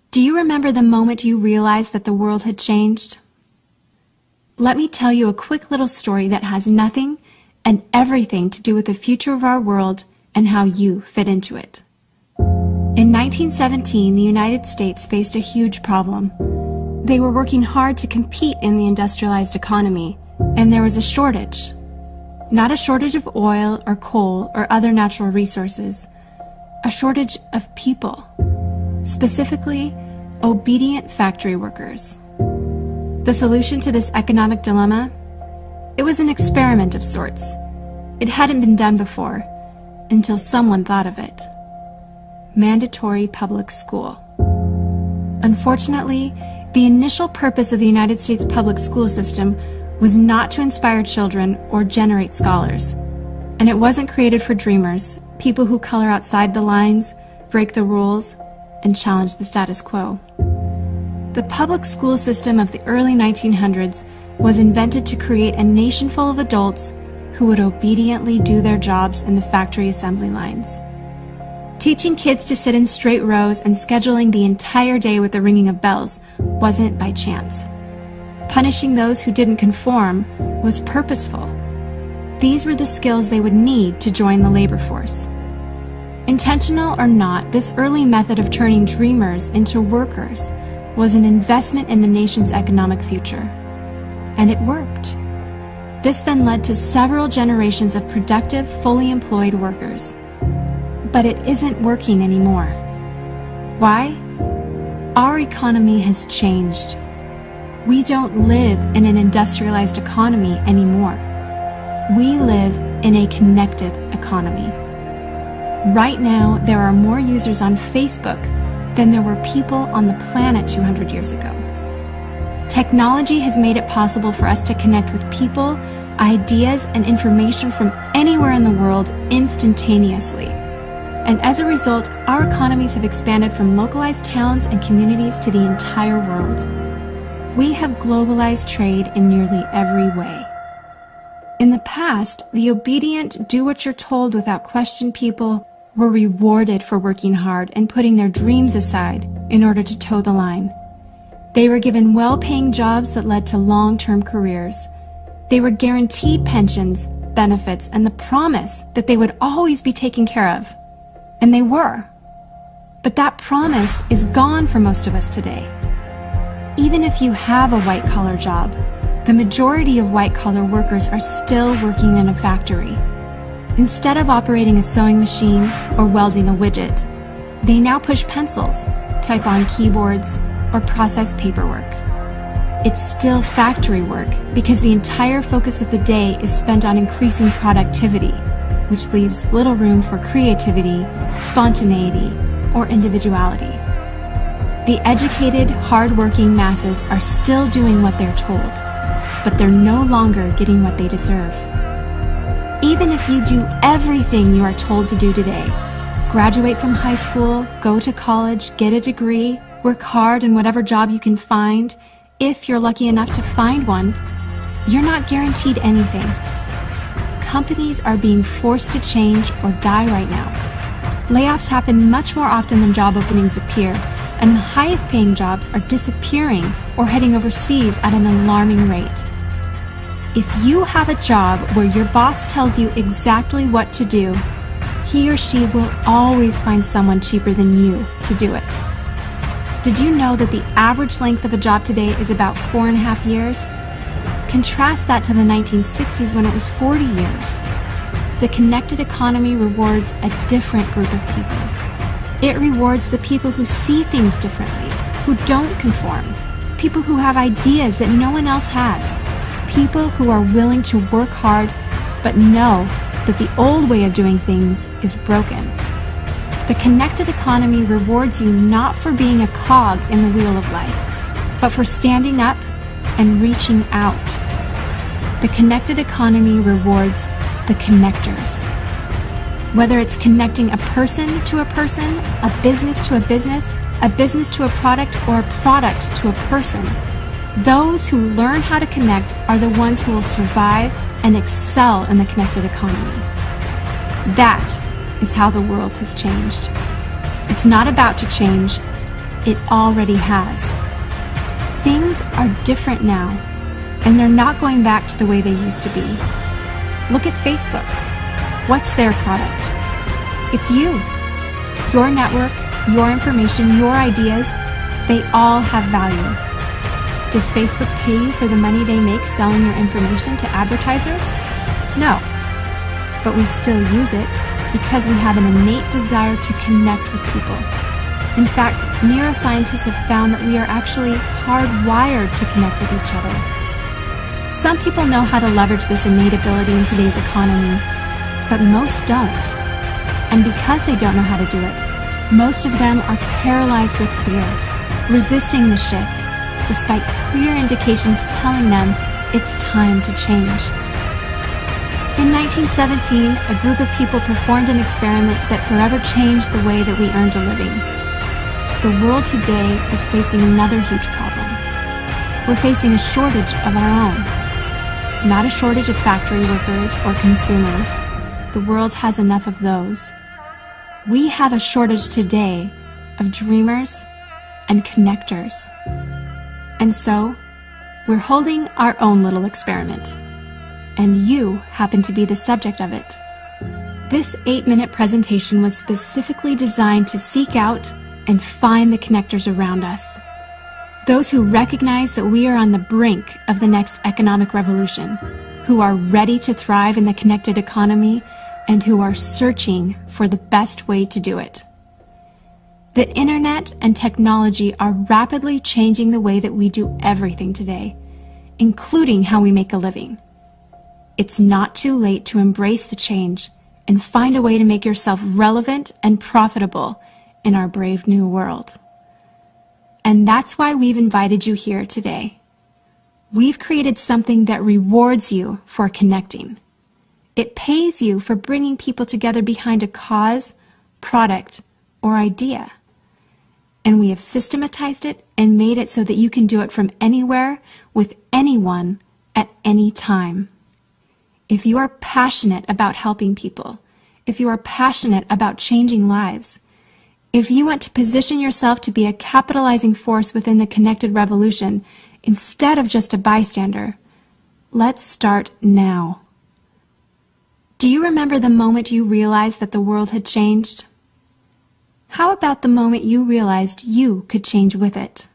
Do you remember the moment you realized that the world had changed? Let me tell you a quick little story that has nothing and everything to do with the future of our world and how you fit into it. In 1917, the United States faced a huge problem. They were working hard to compete in the industrialized economy, and there was a shortage. Not a shortage of oil or coal or other natural resources, a shortage of people, specifically obedient factory workers. The solution to this economic dilemma? It was an experiment of sorts. It hadn't been done before, until someone thought of it. Mandatory public school. Unfortunately, the initial purpose of the United States public school system was not to inspire children or generate scholars. And it wasn't created for dreamers, people who color outside the lines, break the rules, and challenge the status quo. The public school system of the early 1900s was invented to create a nation full of adults who would obediently do their jobs in the factory assembly lines. Teaching kids to sit in straight rows and scheduling the entire day with the ringing of bells wasn't by chance. Punishing those who didn't conform was purposeful. These were the skills they would need to join the labor force. Intentional or not, this early method of turning dreamers into workers was an investment in the nation's economic future. And it worked. This then led to several generations of productive, fully employed workers. But it isn't working anymore. Why? Our economy has changed. We don't live in an industrialized economy anymore. We live in a connected economy. Right now, there are more users on Facebook than there were people on the planet 200 years ago. Technology has made it possible for us to connect with people, ideas, and information from anywhere in the world instantaneously. And as a result, our economies have expanded from localized towns and communities to the entire world. We have globalized trade in nearly every way. In the past, the obedient, do-what-you're-told without question people were rewarded for working hard and putting their dreams aside in order to toe the line. They were given well-paying jobs that led to long-term careers. They were guaranteed pensions, benefits, and the promise that they would always be taken care of. And they were. But that promise is gone for most of us today. Even if you have a white-collar job, the majority of white-collar workers are still working in a factory. Instead of operating a sewing machine or welding a widget, they now push pencils, type on keyboards, or process paperwork. It's still factory work because the entire focus of the day is spent on increasing productivity, which leaves little room for creativity, spontaneity, or individuality. The educated, hard-working masses are still doing what they're told, but they're no longer getting what they deserve. Even if you do everything you are told to do today, graduate from high school, go to college, get a degree, work hard in whatever job you can find, if you're lucky enough to find one, you're not guaranteed anything. Companies are being forced to change or die right now. Layoffs happen much more often than job openings appear, and the highest paying jobs are disappearing or heading overseas at an alarming rate. If you have a job where your boss tells you exactly what to do, he or she will always find someone cheaper than you to do it. Did you know that the average length of a job today is about 4.5 years? Contrast that to the 1960s when it was 40 years. The connected economy rewards a different group of people. It rewards the people who see things differently, who don't conform, people who have ideas that no one else has, people who are willing to work hard but know that the old way of doing things is broken. The connected economy rewards you not for being a cog in the wheel of life, but for standing up and reaching out. The connected economy rewards the connectors. Whether it's connecting a person to a person, a business to a business to a product, or a product to a person, those who learn how to connect are the ones who will survive and excel in the connected economy. That is how the world has changed. It's not about to change, It already has. Things are different now, and they're not going back to the way they used to be. Look at Facebook. What's their product? It's you. Your network, your information, your ideas, they all have value. Does Facebook pay you for the money they make selling your information to advertisers? No. But we still use it because we have an innate desire to connect with people. In fact, neuroscientists have found that we are actually hardwired to connect with each other. Some people know how to leverage this innate ability in today's economy, but most don't. And because they don't know how to do it, most of them are paralyzed with fear, resisting the shift, despite clear indications telling them it's time to change. In 1917, a group of people performed an experiment that forever changed the way that we earned a living. The world today is facing another huge problem. We're facing a shortage of our own. Not a shortage of factory workers or consumers. The world has enough of those. We have a shortage today of dreamers and connectors. And so, we're holding our own little experiment. And you happen to be the subject of it. This 8-minute presentation was specifically designed to seek out and find the connectors around us. Those who recognize that we are on the brink of the next economic revolution, who are ready to thrive in the connected economy, and who are searching for the best way to do it. The internet and technology are rapidly changing the way that we do everything today, including how we make a living. It's not too late to embrace the change and find a way to make yourself relevant and profitable in our brave new world. And that's why we've invited you here today. We've created something that rewards you for connecting. It pays you for bringing people together behind a cause, product, or idea. And we have systematized it and made it so that you can do it from anywhere, with anyone, at any time. If you are passionate about helping people, if you are passionate about changing lives, if you want to position yourself to be a capitalizing force within the connected revolution instead of just a bystander, let's start now. Do you remember the moment you realized that the world had changed? How about the moment you realized you could change with it?